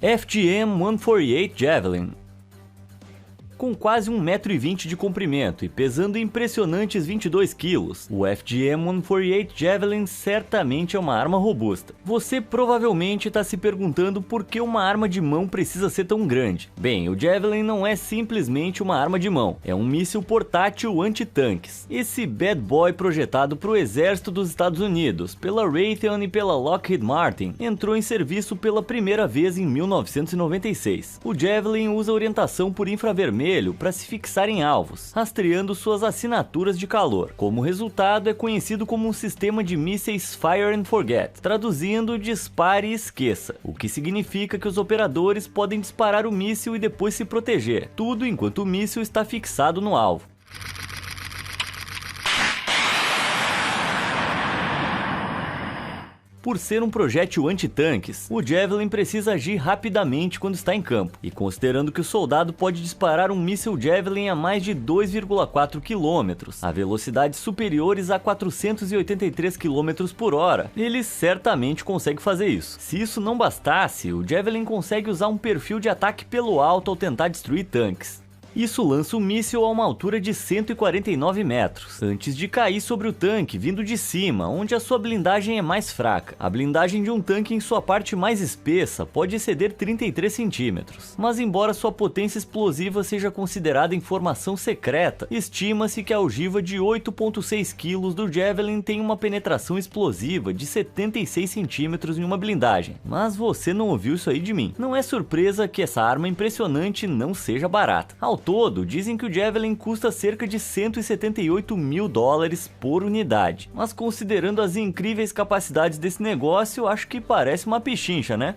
FGM-148 Javelin. Com quase 1,20 m de comprimento e pesando impressionantes 22 kg, o FGM-148 Javelin certamente é uma arma robusta. Você provavelmente está se perguntando por que uma arma de mão precisa ser tão grande. Bem, o Javelin não é simplesmente uma arma de mão, é um míssil portátil anti-tanques. Esse bad boy projetado para o exército dos Estados Unidos, pela Raytheon e pela Lockheed Martin, entrou em serviço pela primeira vez em 1996. O Javelin usa orientação por infravermelho para se fixar em alvos, rastreando suas assinaturas de calor. Como resultado, é conhecido como um sistema de mísseis Fire and Forget, traduzindo dispare e esqueça, o que significa que os operadores podem disparar o míssil e depois se proteger, tudo enquanto o míssil está fixado no alvo. Por ser um projétil anti-tanques, o Javelin precisa agir rapidamente quando está em campo, e considerando que o soldado pode disparar um míssil Javelin a mais de 2,4 km, a velocidades superiores a 483 km por hora, ele certamente consegue fazer isso. Se isso não bastasse, o Javelin consegue usar um perfil de ataque pelo alto ao tentar destruir tanques. Isso lança o míssil a uma altura de 149 metros, antes de cair sobre o tanque vindo de cima, onde a sua blindagem é mais fraca. A blindagem de um tanque em sua parte mais espessa pode exceder 33 centímetros, mas embora sua potência explosiva seja considerada informação secreta, estima-se que a ogiva de 8,6 kg do Javelin tem uma penetração explosiva de 76 centímetros em uma blindagem. Mas você não ouviu isso aí de mim. Não é surpresa que essa arma impressionante não seja barata. Ao todo, dizem que o Javelin custa cerca de $178 mil por unidade. Mas considerando as incríveis capacidades desse negócio, acho que parece uma pichincha, né?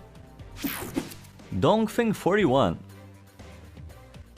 Dongfeng 41.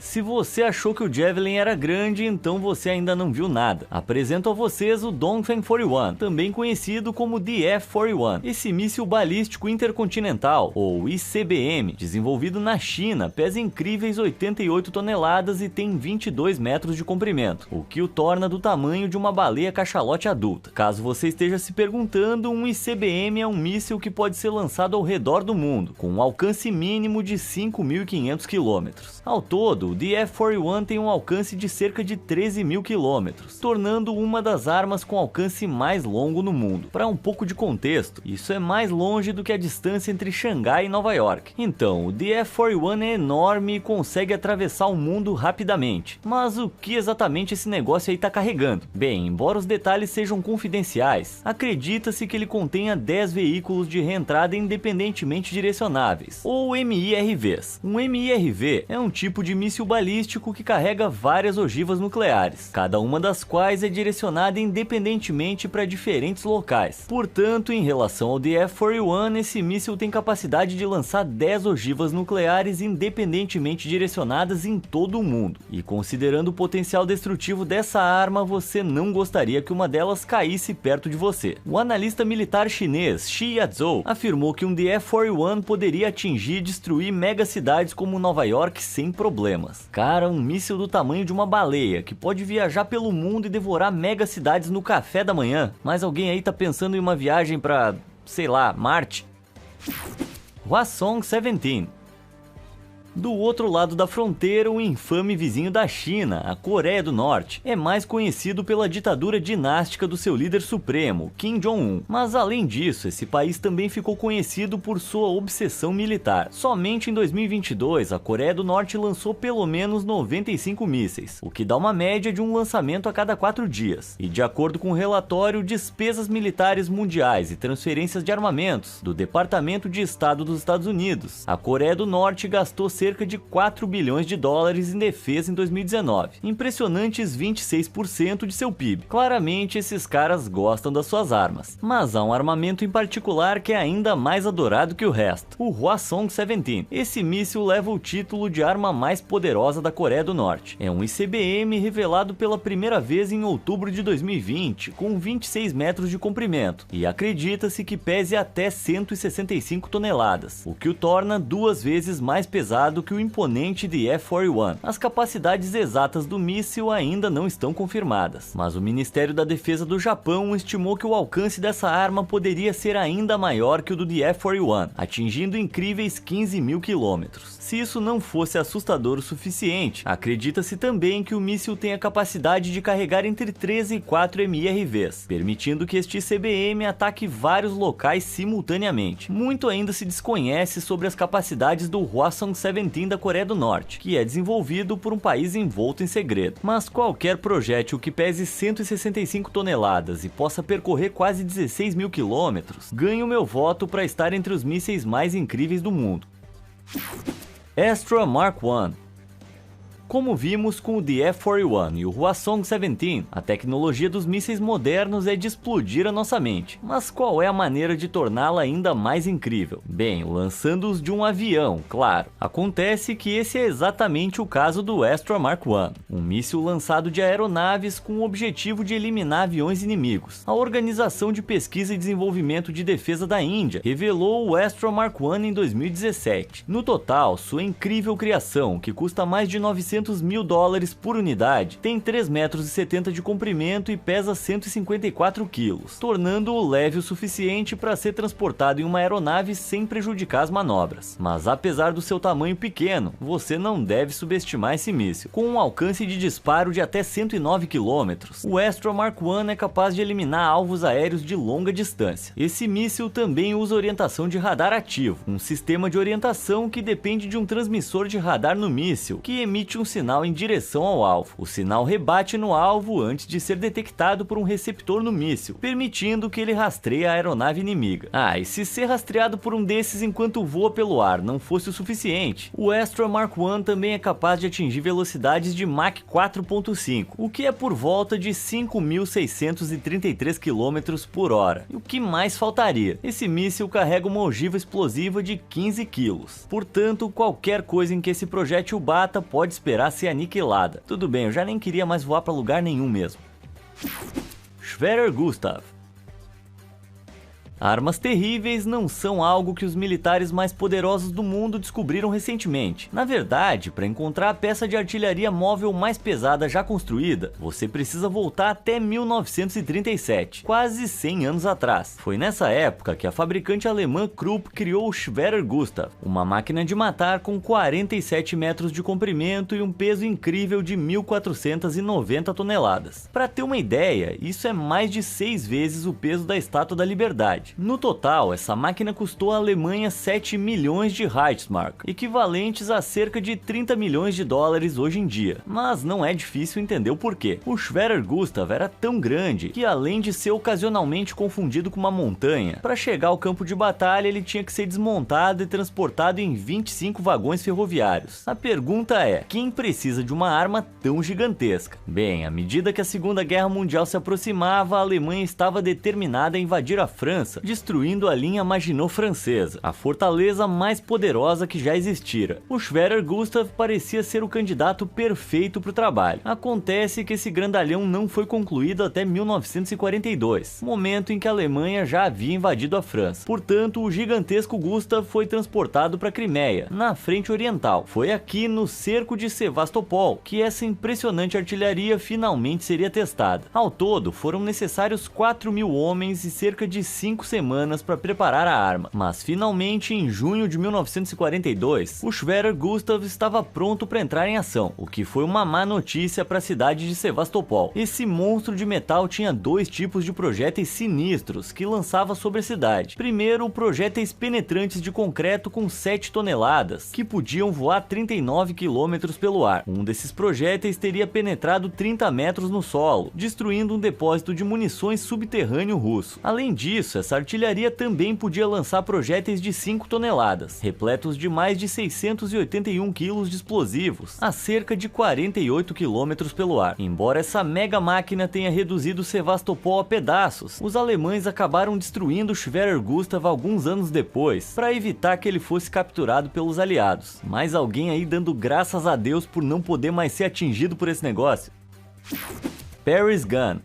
Se você achou que o Javelin era grande, então você ainda não viu nada. Apresento a vocês o Dongfeng 41, também conhecido como DF-41. Esse míssil balístico intercontinental, ou ICBM, desenvolvido na China, pesa incríveis 88 toneladas e tem 22 metros de comprimento, o que o torna do tamanho de uma baleia cachalote adulta. Caso você esteja se perguntando, um ICBM é um míssil que pode ser lançado ao redor do mundo, com um alcance mínimo de 5.500 km. Ao todo, o DF-41 tem um alcance de cerca de 13 mil quilômetros, tornando uma das armas com alcance mais longo no mundo. Para um pouco de contexto, isso é mais longe do que a distância entre Xangai e Nova York. Então, o DF-41 é enorme e consegue atravessar o mundo rapidamente. Mas o que exatamente esse negócio aí tá carregando? Bem, embora os detalhes sejam confidenciais, acredita-se que ele contenha 10 veículos de reentrada independentemente direcionáveis, ou MIRVs. Um MIRV é um tipo de míssil balístico que carrega várias ogivas nucleares, cada uma das quais é direcionada independentemente para diferentes locais. Portanto, em relação ao DF-41, esse míssil tem capacidade de lançar 10 ogivas nucleares independentemente direcionadas em todo o mundo. E considerando o potencial destrutivo dessa arma, você não gostaria que uma delas caísse perto de você. O analista militar chinês Shi Yazhou afirmou que um DF-41 poderia atingir e destruir megacidades como Nova York sem problemas. Cara, um míssil do tamanho de uma baleia, que pode viajar pelo mundo e devorar megacidades no café da manhã. Mas alguém aí tá pensando em uma viagem pra, sei lá, Marte? Hwasong 17. Do outro lado da fronteira, o infame vizinho da China, a Coreia do Norte, é mais conhecido pela ditadura dinástica do seu líder supremo, Kim Jong-un. Mas além disso, esse país também ficou conhecido por sua obsessão militar. Somente em 2022, a Coreia do Norte lançou pelo menos 95 mísseis, o que dá uma média de um lançamento a cada 4 dias. E de acordo com o relatório Despesas Militares Mundiais e Transferências de Armamentos, do Departamento de Estado dos Estados Unidos, a Coreia do Norte gastou cerca de 4 bilhões de dólares em defesa em 2019, impressionantes 26% de seu PIB. Claramente esses caras gostam das suas armas, mas há um armamento em particular que é ainda mais adorado que o resto, o Hwasong 17. Esse míssil leva o título de arma mais poderosa da Coreia do Norte. É um ICBM revelado pela primeira vez em outubro de 2020, com 26 metros de comprimento, e acredita-se que pese até 165 toneladas, o que o torna 2 vezes mais pesado pesado que o imponente DF-41. As capacidades exatas do míssil ainda não estão confirmadas, mas o Ministério da Defesa do Japão estimou que o alcance dessa arma poderia ser ainda maior que o do DF-41, atingindo incríveis 15.000 quilômetros. Se isso não fosse assustador o suficiente, acredita-se também que o míssil tem a capacidade de carregar entre 3 e 4 MRVs, permitindo que este ICBM ataque vários locais simultaneamente. Muito ainda se desconhece sobre as capacidades do Hwasong-17 da Coreia do Norte, que é desenvolvido por um país envolto em segredo. Mas qualquer projétil que pese 165 toneladas e possa percorrer quase 16.000 quilômetros, ganha o meu voto para estar entre os mísseis mais incríveis do mundo. Astra Mark I. Como vimos com o DF-41 e o Hwasong-17, a tecnologia dos mísseis modernos é de explodir a nossa mente. Mas qual é a maneira de torná-la ainda mais incrível? Bem, lançando-os de um avião, claro. Acontece que esse é exatamente o caso do Astra Mark I, um míssil lançado de aeronaves com o objetivo de eliminar aviões inimigos. A Organização de Pesquisa e Desenvolvimento de Defesa da Índia revelou o Astra Mark I em 2017. No total, sua incrível criação, que custa mais de $900 mil por unidade, tem 3,70 metros de comprimento e pesa 154 quilos, tornando-o leve o suficiente para ser transportado em uma aeronave sem prejudicar as manobras. Mas apesar do seu tamanho pequeno, você não deve subestimar esse míssil. Com um alcance de disparo de até 109 km, o Astra Mark I é capaz de eliminar alvos aéreos de longa distância. Esse míssil também usa orientação de radar ativo, um sistema de orientação que depende de um transmissor de radar no míssil, que emite um sinal em direção ao alvo. O sinal rebate no alvo antes de ser detectado por um receptor no míssil, permitindo que ele rastreie a aeronave inimiga. E se ser rastreado por um desses enquanto voa pelo ar não fosse o suficiente, o Astra Mark I também é capaz de atingir velocidades de Mach 4.5, o que é por volta de 5.633 km por hora. E o que mais faltaria? Esse míssil carrega uma ogiva explosiva de 15 kg. Portanto, qualquer coisa em que esse projétil bata pode esperar ser aniquilada. Tudo bem, eu já nem queria mais voar para lugar nenhum mesmo. Schwerer Gustav. Armas terríveis não são algo que os militares mais poderosos do mundo descobriram recentemente. Na verdade, para encontrar a peça de artilharia móvel mais pesada já construída, você precisa voltar até 1937, quase 100 anos atrás. Foi nessa época que a fabricante alemã Krupp criou o Schwerer Gustav, uma máquina de matar com 47 metros de comprimento e um peso incrível de 1.490 toneladas. Para ter uma ideia, isso é mais de 6 vezes o peso da Estátua da Liberdade. No total, essa máquina custou à Alemanha 7 milhões de Reichsmark, equivalentes a cerca de 30 milhões de dólares hoje em dia. Mas não é difícil entender o porquê. O Schwerer Gustav era tão grande que, além de ser ocasionalmente confundido com uma montanha, para chegar ao campo de batalha ele tinha que ser desmontado e transportado em 25 vagões ferroviários. A pergunta é, quem precisa de uma arma tão gigantesca? Bem, à medida que a Segunda Guerra Mundial se aproximava, a Alemanha estava determinada a invadir a França, destruindo a linha Maginot francesa, a fortaleza mais poderosa que já existira. O Schwerer Gustav parecia ser o candidato perfeito para o trabalho. Acontece que esse grandalhão não foi concluído até 1942, momento em que a Alemanha já havia invadido a França. Portanto, o gigantesco Gustav foi transportado para a Crimeia, na frente oriental. Foi aqui, no cerco de Sevastopol, que essa impressionante artilharia finalmente seria testada. Ao todo, foram necessários 4.000 homens e cerca de 5 semanas para preparar a arma, mas finalmente em junho de 1942, o Schwerer Gustav estava pronto para entrar em ação, o que foi uma má notícia para a cidade de Sevastopol. Esse monstro de metal tinha dois tipos de projéteis sinistros que lançava sobre a cidade. Primeiro, projéteis penetrantes de concreto com 7 toneladas, que podiam voar 39 km pelo ar. Um desses projéteis teria penetrado 30 metros no solo, destruindo um depósito de munições subterrâneo russo. Além disso, essa artilharia também podia lançar projéteis de 5 toneladas, repletos de mais de 681 kg de explosivos, a cerca de 48 km pelo ar. Embora essa mega máquina tenha reduzido Sevastopol a pedaços, os alemães acabaram destruindo o Schwerer Gustav alguns anos depois, para evitar que ele fosse capturado pelos aliados. Mais alguém aí dando graças a Deus por não poder mais ser atingido por esse negócio. Paris Gun.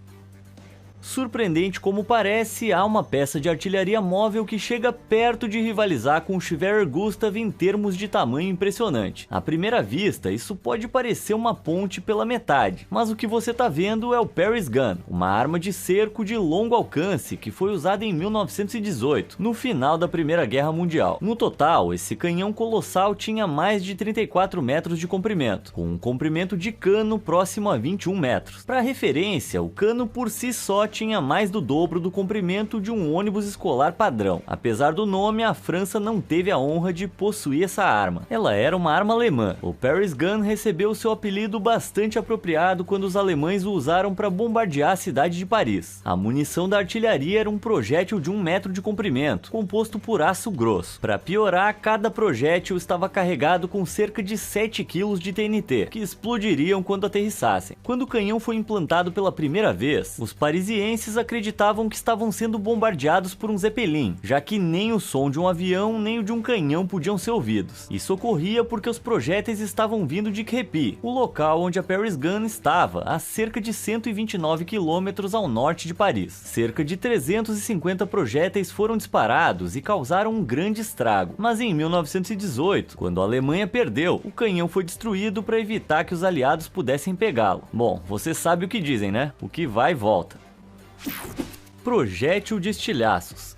Surpreendente como parece, há uma peça de artilharia móvel que chega perto de rivalizar com o Schwerer Gustav em termos de tamanho impressionante. À primeira vista, isso pode parecer uma ponte pela metade, mas o que você está vendo é o Paris Gun, uma arma de cerco de longo alcance que foi usada em 1918, no final da Primeira Guerra Mundial. No total, esse canhão colossal tinha mais de 34 metros de comprimento, com um comprimento de cano próximo a 21 metros. Para referência, o cano por si só tinha mais do dobro do comprimento de um ônibus escolar padrão. Apesar do nome, a França não teve a honra de possuir essa arma. Ela era uma arma alemã. O Paris Gun recebeu seu apelido bastante apropriado quando os alemães o usaram para bombardear a cidade de Paris. A munição da artilharia era um projétil de 1 metro de comprimento, composto por aço grosso. Para piorar, cada projétil estava carregado com cerca de 7 kg de TNT, que explodiriam quando aterrissassem. Quando o canhão foi implantado pela primeira vez, os parisienses acreditavam que estavam sendo bombardeados por um Zeppelin, já que nem o som de um avião nem o de um canhão podiam ser ouvidos. Isso ocorria porque os projéteis estavam vindo de Crépy, o local onde a Paris Gun estava, a cerca de 129 km ao norte de Paris. Cerca de 350 projéteis foram disparados e causaram um grande estrago, mas em 1918, quando a Alemanha perdeu, o canhão foi destruído para evitar que os aliados pudessem pegá-lo. Bom, você sabe o que dizem, né? O que vai e volta. Projétil de estilhaços.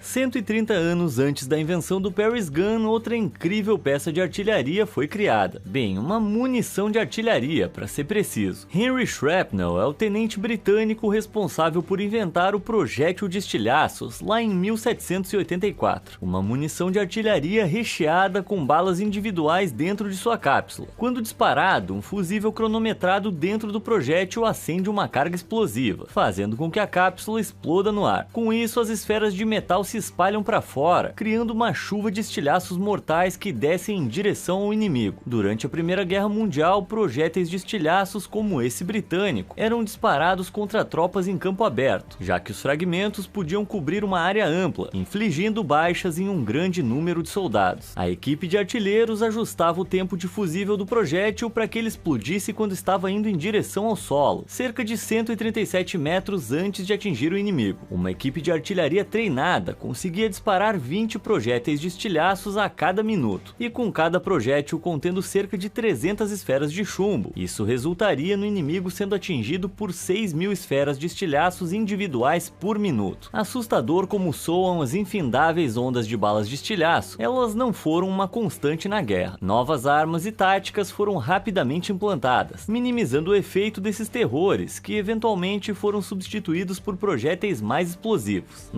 130 anos antes da invenção do Paris Gun, outra incrível peça de artilharia foi criada. Bem, uma munição de artilharia, para ser preciso. Henry Shrapnel é o tenente britânico responsável por inventar o projétil de estilhaços lá em 1784. Uma munição de artilharia recheada com balas individuais dentro de sua cápsula. Quando disparado, um fusível cronometrado dentro do projétil acende uma carga explosiva, fazendo com que a cápsula exploda no ar. Com isso, as esferas de metal se espalham para fora, criando uma chuva de estilhaços mortais que descem em direção ao inimigo. Durante a Primeira Guerra Mundial, projéteis de estilhaços como esse britânico eram disparados contra tropas em campo aberto, já que os fragmentos podiam cobrir uma área ampla, infligindo baixas em um grande número de soldados. A equipe de artilheiros ajustava o tempo de fusível do projétil para que ele explodisse quando estava indo em direção ao solo, cerca de 137 metros antes de atingir o inimigo. Uma equipe de artilharia treinada conseguia disparar 20 projéteis de estilhaços a cada minuto, e com cada projétil contendo cerca de 300 esferas de chumbo. Isso resultaria no inimigo sendo atingido por 6.000 esferas de estilhaços individuais por minuto. Assustador como soam as infindáveis ondas de balas de estilhaço, elas não foram uma constante na guerra. Novas armas e táticas foram rapidamente implantadas, minimizando o efeito desses terrores, que eventualmente foram substituídos por projéteis mais explosivos.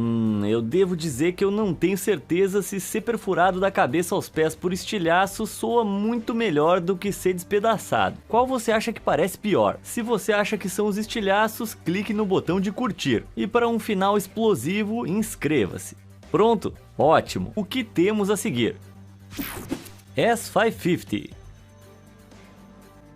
Eu devo dizer que eu não tenho certeza se ser perfurado da cabeça aos pés por estilhaço soa muito melhor do que ser despedaçado. Qual você acha que parece pior? Se você acha que são os estilhaços, clique no botão de curtir. E para um final explosivo, inscreva-se. Pronto? Ótimo! O que temos a seguir? S550.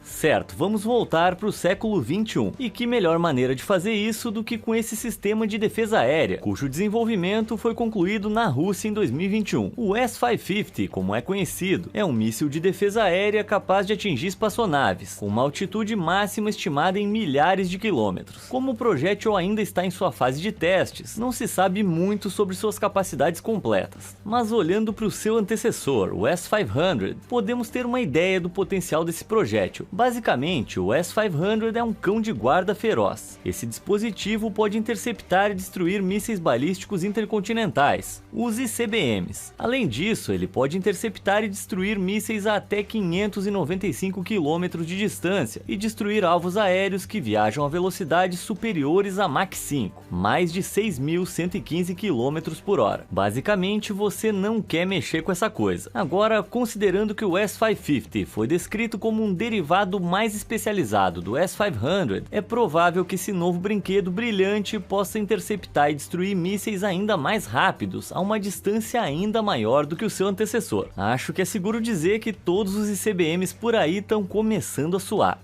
Certo, vamos voltar para o século 21. E que melhor maneira de fazer isso do que com esse sistema de defesa aérea, cujo desenvolvimento foi concluído na Rússia em 2021. O S550, como é conhecido, é um míssil de defesa aérea capaz de atingir espaçonaves, com uma altitude máxima estimada em milhares de quilômetros. Como o projétil ainda está em sua fase de testes, não se sabe muito sobre suas capacidades completas. Mas olhando para o seu antecessor, o S500, podemos ter uma ideia do potencial desse projétil. Basicamente, o S500 é um cão de guarda feroz. Esse dispositivo pode interceptar e destruir mísseis balísticos intercontinentais, os ICBMs. Além disso, ele pode interceptar e destruir mísseis a até 595 km de distância e destruir alvos aéreos que viajam a velocidades superiores a Mach 5, mais de 6.115 km por hora. Basicamente, você não quer mexer com essa coisa. Agora, considerando que o S550 foi descrito como um derivado mais especializado do S500, é provável que esse novo brinquedo brilhante possa interceptar e destruir mísseis ainda mais rápidos, a uma distância ainda maior do que o seu antecessor. Acho que é seguro dizer que todos os ICBMs por aí estão começando a suar.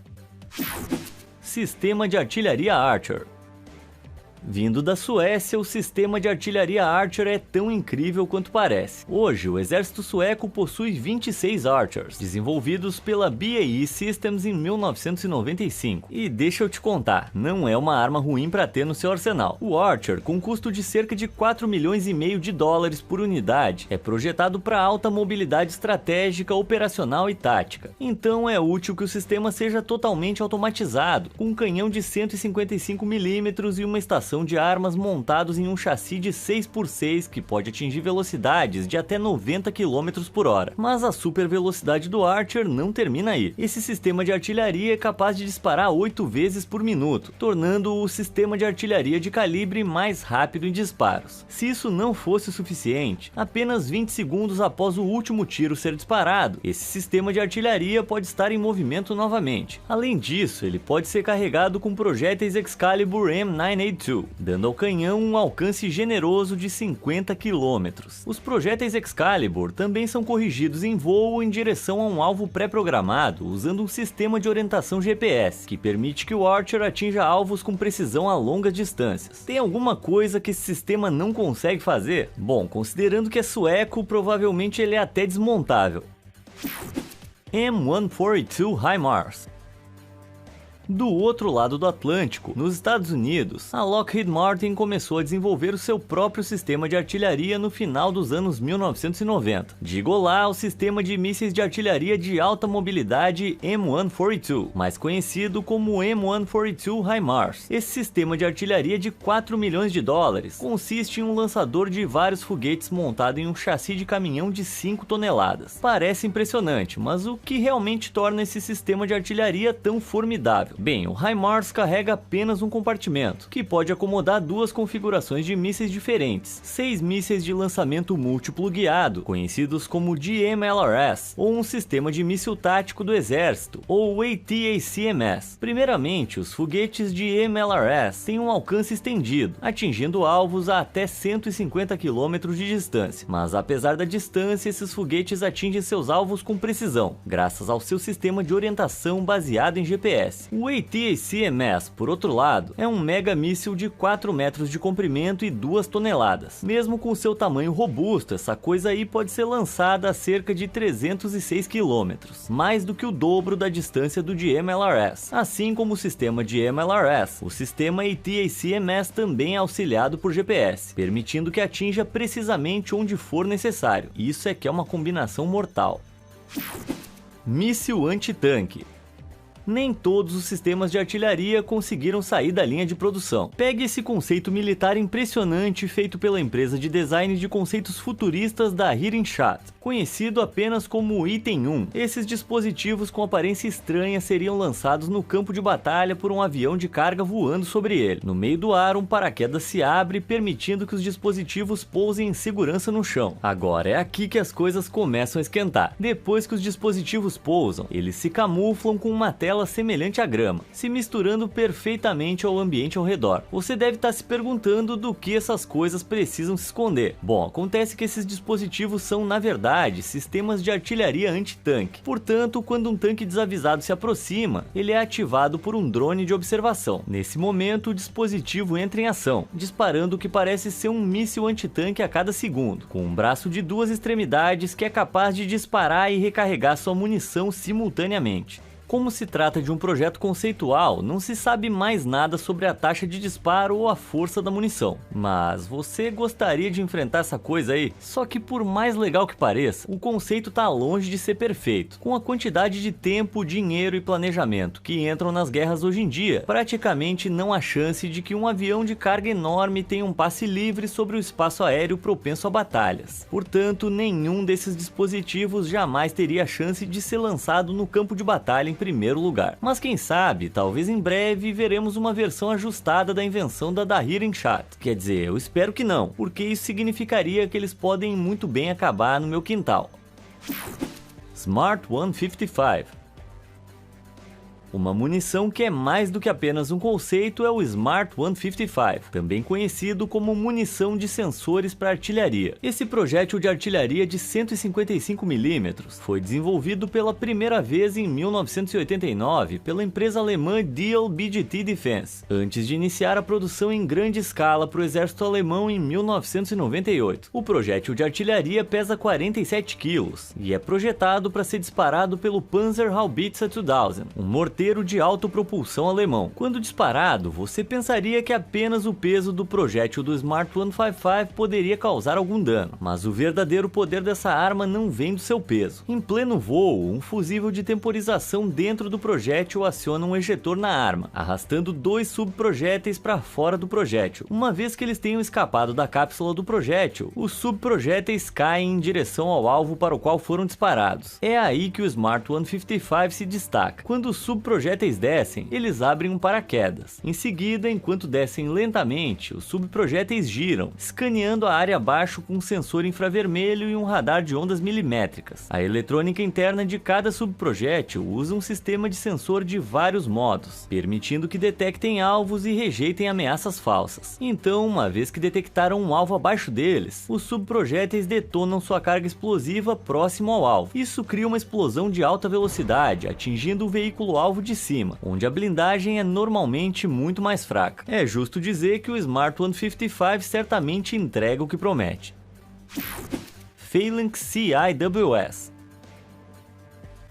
Sistema de artilharia Archer. Vindo da Suécia, o sistema de artilharia Archer é tão incrível quanto parece. Hoje, o exército sueco possui 26 Archers, desenvolvidos pela BAE Systems em 1995. E deixa eu te contar, não é uma arma ruim para ter no seu arsenal. O Archer, com custo de cerca de 4,5 milhões de dólares por unidade, é projetado para alta mobilidade estratégica, operacional e tática. Então é útil que o sistema seja totalmente automatizado, com um canhão de 155 mm e uma estação de armas montados em um chassi de 6x6 que pode atingir velocidades de até 90 km por hora. Mas a super velocidade do Archer não termina aí. Esse sistema de artilharia é capaz de disparar 8 vezes por minuto, tornando o sistema de artilharia de calibre mais rápido em disparos. Se isso não fosse o suficiente, apenas 20 segundos após o último tiro ser disparado, esse sistema de artilharia pode estar em movimento novamente. Além disso, ele pode ser carregado com projéteis Excalibur M982, dando ao canhão um alcance generoso de 50 km. Os projéteis Excalibur também são corrigidos em voo em direção a um alvo pré-programado usando um sistema de orientação GPS, que permite que o Archer atinja alvos com precisão a longas distâncias. Tem alguma coisa que esse sistema não consegue fazer? Bom, considerando que é sueco, provavelmente ele é até desmontável. M142 HIMARS. Do outro lado do Atlântico, nos Estados Unidos, a Lockheed Martin começou a desenvolver o seu próprio sistema de artilharia no final dos anos 1990. Digo lá o sistema de mísseis de artilharia de alta mobilidade M142, mais conhecido como M142 HIMARS. Esse sistema de artilharia de 4 milhões de dólares consiste em um lançador de vários foguetes montado em um chassi de caminhão de 5 toneladas. Parece impressionante, mas o que realmente torna esse sistema de artilharia tão formidável? Bem, o HIMARS carrega apenas um compartimento, que pode acomodar duas configurações de mísseis diferentes, 6 mísseis de lançamento múltiplo guiado, conhecidos como GMLRS, ou um sistema de míssil tático do exército, ou ATACMS. Primeiramente, os foguetes de MLRS têm um alcance estendido, atingindo alvos a até 150 km de distância, mas apesar da distância, esses foguetes atingem seus alvos com precisão, graças ao seu sistema de orientação baseado em GPS. O ATACMS, por outro lado, é um mega míssil de 4 metros de comprimento e 2 toneladas. Mesmo com seu tamanho robusto, essa coisa aí pode ser lançada a cerca de 306 km, mais do que o dobro da distância do de MLRS. Assim como o sistema de MLRS, o sistema ATACMS também é auxiliado por GPS, permitindo que atinja precisamente onde for necessário. Isso é que é uma combinação mortal. Míssil antitanque. Nem todos os sistemas de artilharia conseguiram sair da linha de produção. Pegue esse conceito militar impressionante feito pela empresa de design de conceitos futuristas da Hirenshot, conhecido apenas como Item 1. Esses dispositivos com aparência estranha seriam lançados no campo de batalha por um avião de carga voando sobre ele. No meio do ar, um paraquedas se abre, permitindo que os dispositivos pousem em segurança no chão. Agora é aqui que as coisas começam a esquentar. Depois que os dispositivos pousam, eles se camuflam com uma tela semelhante à grama, se misturando perfeitamente ao ambiente ao redor. Você deve estar se perguntando do que essas coisas precisam se esconder. Bom, acontece que esses dispositivos são, na verdade, sistemas de artilharia anti-tanque. Portanto, quando um tanque desavisado se aproxima, ele é ativado por um drone de observação. Nesse momento, o dispositivo entra em ação, disparando o que parece ser um míssil anti-tanque a cada segundo, com um braço de 2 extremidades que é capaz de disparar e recarregar sua munição simultaneamente. Como se trata de um projeto conceitual, não se sabe mais nada sobre a taxa de disparo ou a força da munição. Mas você gostaria de enfrentar essa coisa aí? Só que por mais legal que pareça, o conceito está longe de ser perfeito. Com a quantidade de tempo, dinheiro e planejamento que entram nas guerras hoje em dia, praticamente não há chance de que um avião de carga enorme tenha um passe livre sobre o espaço aéreo propenso a batalhas. Portanto, nenhum desses dispositivos jamais teria a chance de ser lançado no campo de batalha em primeiro lugar. Mas quem sabe, talvez em breve veremos uma versão ajustada da invenção da Hirenshot. Quer dizer, eu espero que não, porque isso significaria que eles podem muito bem acabar no meu quintal. Smart 155. Uma munição que é mais do que apenas um conceito é o Smart 155, também conhecido como munição de sensores para artilharia. Esse projétil de artilharia de 155 mm foi desenvolvido pela primeira vez em 1989 pela empresa alemã Diehl BGT Defense, antes de iniciar a produção em grande escala para o exército alemão em 1998. O projétil de artilharia pesa 47 kg e é projetado para ser disparado pelo Panzerhaubitze 2000, um morteiro de autopropulsão alemão. Quando disparado, você pensaria que apenas o peso do projétil do Smart 155 poderia causar algum dano, mas o verdadeiro poder dessa arma não vem do seu peso. Em pleno voo, um fusível de temporização dentro do projétil aciona um ejetor na arma, arrastando 2 subprojéteis para fora do projétil. Uma vez que eles tenham escapado da cápsula do projétil, os subprojéteis caem em direção ao alvo para o qual foram disparados. É aí que o Smart 155 se destaca. Quando os subprojéteis descem, eles abrem um paraquedas. Em seguida, enquanto descem lentamente, os subprojéteis giram, escaneando a área abaixo com um sensor infravermelho e um radar de ondas milimétricas. A eletrônica interna de cada subprojétil usa um sistema de sensor de vários modos, permitindo que detectem alvos e rejeitem ameaças falsas. Então, uma vez que detectaram um alvo abaixo deles, os subprojéteis detonam sua carga explosiva próximo ao alvo. Isso cria uma explosão de alta velocidade, atingindo o veículo-alvo de cima, onde a blindagem é normalmente muito mais fraca. É justo dizer que o Smart 155 certamente entrega o que promete. Phalanx CIWS.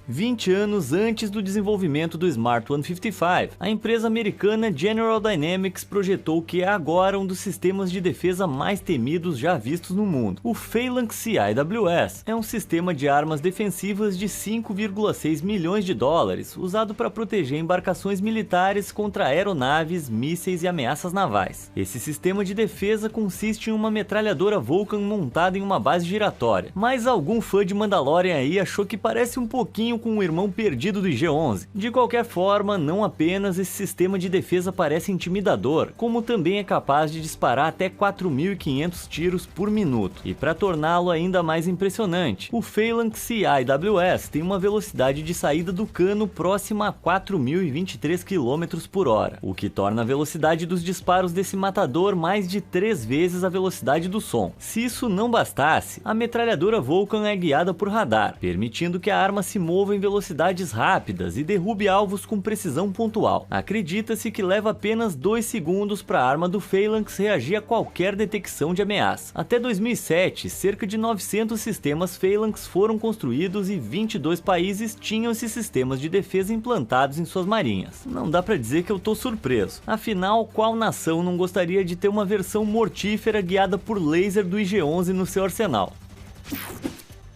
20 anos antes do desenvolvimento do Smart 155, a empresa americana General Dynamics projetou o que é agora um dos sistemas de defesa mais temidos já vistos no mundo. O Phalanx CIWS é um sistema de armas defensivas de 5,6 milhões de dólares, usado para proteger embarcações militares contra aeronaves, mísseis e ameaças navais. Esse sistema de defesa consiste em uma metralhadora Vulcan montada em uma base giratória, mas algum fã de Mandalorian aí achou que parece um pouquinho com o irmão perdido do IG-11. De qualquer forma, não apenas esse sistema de defesa parece intimidador, como também é capaz de disparar até 4.500 tiros por minuto. E para torná-lo ainda mais impressionante, o Phalanx CIWS tem uma velocidade de saída do cano próxima a 4.023 km por hora, o que torna a velocidade dos disparos desse matador mais de 3 vezes a velocidade do som. Se isso não bastasse, a metralhadora Vulcan é guiada por radar, permitindo que a arma se mova em velocidades rápidas e derrube alvos com precisão pontual. Acredita-se que leva apenas 2 segundos para a arma do Phalanx reagir a qualquer detecção de ameaça. Até 2007, cerca de 900 sistemas Phalanx foram construídos e 22 países tinham esses sistemas de defesa implantados em suas marinhas. Não dá para dizer que eu tô surpreso. Afinal, qual nação não gostaria de ter uma versão mortífera guiada por laser do IG-11 no seu arsenal?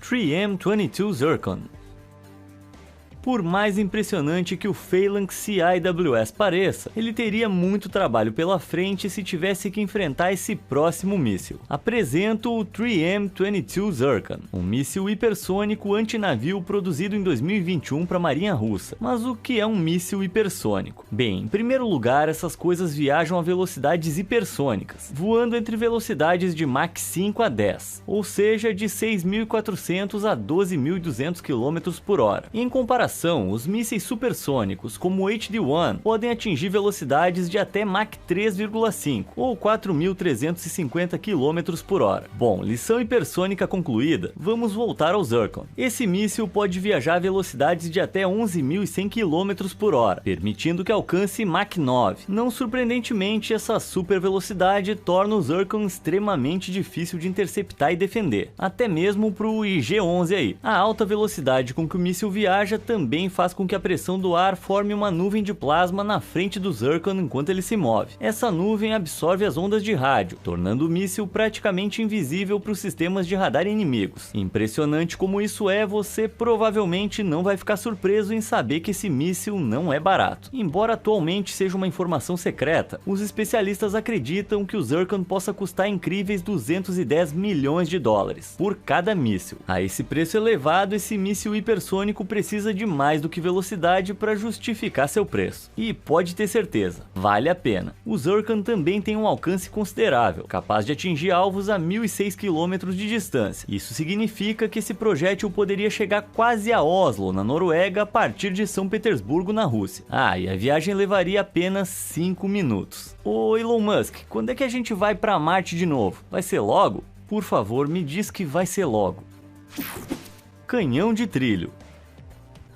3M22 Zircon. Por mais impressionante que o Phalanx CIWS pareça, ele teria muito trabalho pela frente se tivesse que enfrentar esse próximo míssil. Apresento o 3M22 Zircon, um míssil hipersônico antinavio produzido em 2021 para a Marinha Russa. Mas o que é um míssil hipersônico? Bem, em primeiro lugar, essas coisas viajam a velocidades hipersônicas, voando entre velocidades de Mach 5 a 10, ou seja, de 6.400 a 12.200 km por hora. Em comparação, os mísseis supersônicos, como o HD-1, podem atingir velocidades de até Mach 3,5 ou 4.350 km por hora. Bom, lição hipersônica concluída, vamos voltar ao Zircon. Esse míssil pode viajar a velocidades de até 11.100 km por hora, permitindo que alcance Mach 9. Não surpreendentemente, essa super velocidade torna o Zircon extremamente difícil de interceptar e defender, até mesmo para o IG-11 aí. A alta velocidade com que o míssil viaja também faz com que a pressão do ar forme uma nuvem de plasma na frente do Zircon enquanto ele se move. Essa nuvem absorve as ondas de rádio, tornando o míssil praticamente invisível para os sistemas de radar inimigos. Impressionante como isso é, você provavelmente não vai ficar surpreso em saber que esse míssil não é barato. Embora atualmente seja uma informação secreta, os especialistas acreditam que o Zircon possa custar incríveis 210 milhões de dólares por cada míssil. A esse preço elevado, esse míssil hipersônico precisa de mais do que velocidade para justificar seu preço. E pode ter certeza, vale a pena. O Zircon também tem um alcance considerável, capaz de atingir alvos a 1.006 km de distância. Isso significa que esse projétil poderia chegar quase a Oslo, na Noruega, a partir de São Petersburgo, na Rússia. E a viagem levaria apenas 5 minutos. Ô Elon Musk, quando é que a gente vai para Marte de novo? Vai ser logo? Por favor, me diz que vai ser logo. Canhão de trilho.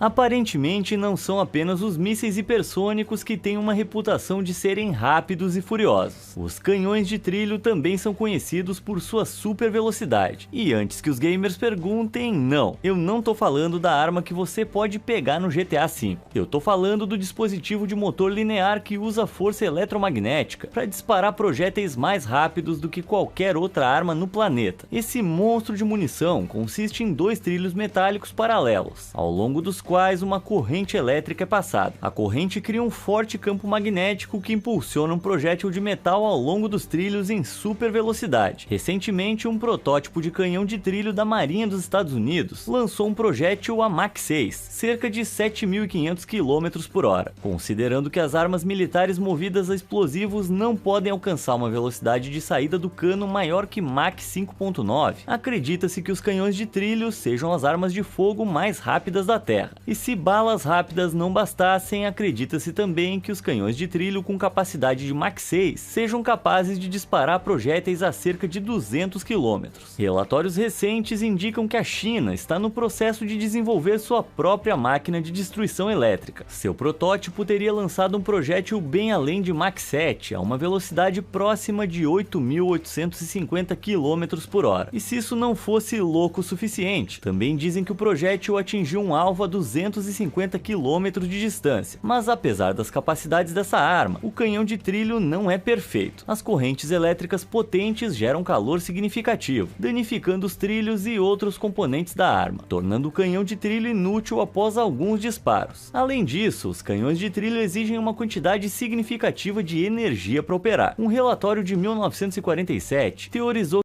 Aparentemente não são apenas os mísseis hipersônicos que têm uma reputação de serem rápidos e furiosos. Os canhões de trilho também são conhecidos por sua super velocidade. E antes que os gamers perguntem, não, eu não tô falando da arma que você pode pegar no GTA V. Eu tô falando do dispositivo de motor linear que usa força eletromagnética para disparar projéteis mais rápidos do que qualquer outra arma no planeta. Esse monstro de munição consiste em 2 trilhos metálicos paralelos, ao longo dos quais uma corrente elétrica é passada. A corrente cria um forte campo magnético que impulsiona um projétil de metal ao longo dos trilhos em super velocidade. Recentemente, um protótipo de canhão de trilho da Marinha dos Estados Unidos lançou um projétil a Mach 6, cerca de 7.500 km por hora. Considerando que as armas militares movidas a explosivos não podem alcançar uma velocidade de saída do cano maior que Mach 5.9, acredita-se que os canhões de trilho sejam as armas de fogo mais rápidas da Terra. E se balas rápidas não bastassem, acredita-se também que os canhões de trilho com capacidade de Mach 6 sejam capazes de disparar projéteis a cerca de 200 km. Relatórios recentes indicam que a China está no processo de desenvolver sua própria máquina de destruição elétrica. Seu protótipo teria lançado um projétil bem além de Mach 7, a uma velocidade próxima de 8.850 km por hora. E se isso não fosse louco o suficiente, também dizem que o projétil atingiu um alvo a 250 km de distância. Mas apesar das capacidades dessa arma, o canhão de trilho não é perfeito. As correntes elétricas potentes geram calor significativo, danificando os trilhos e outros componentes da arma, tornando o canhão de trilho inútil após alguns disparos. Além disso, os canhões de trilho exigem uma quantidade significativa de energia para operar. Um relatório de 1947 teorizou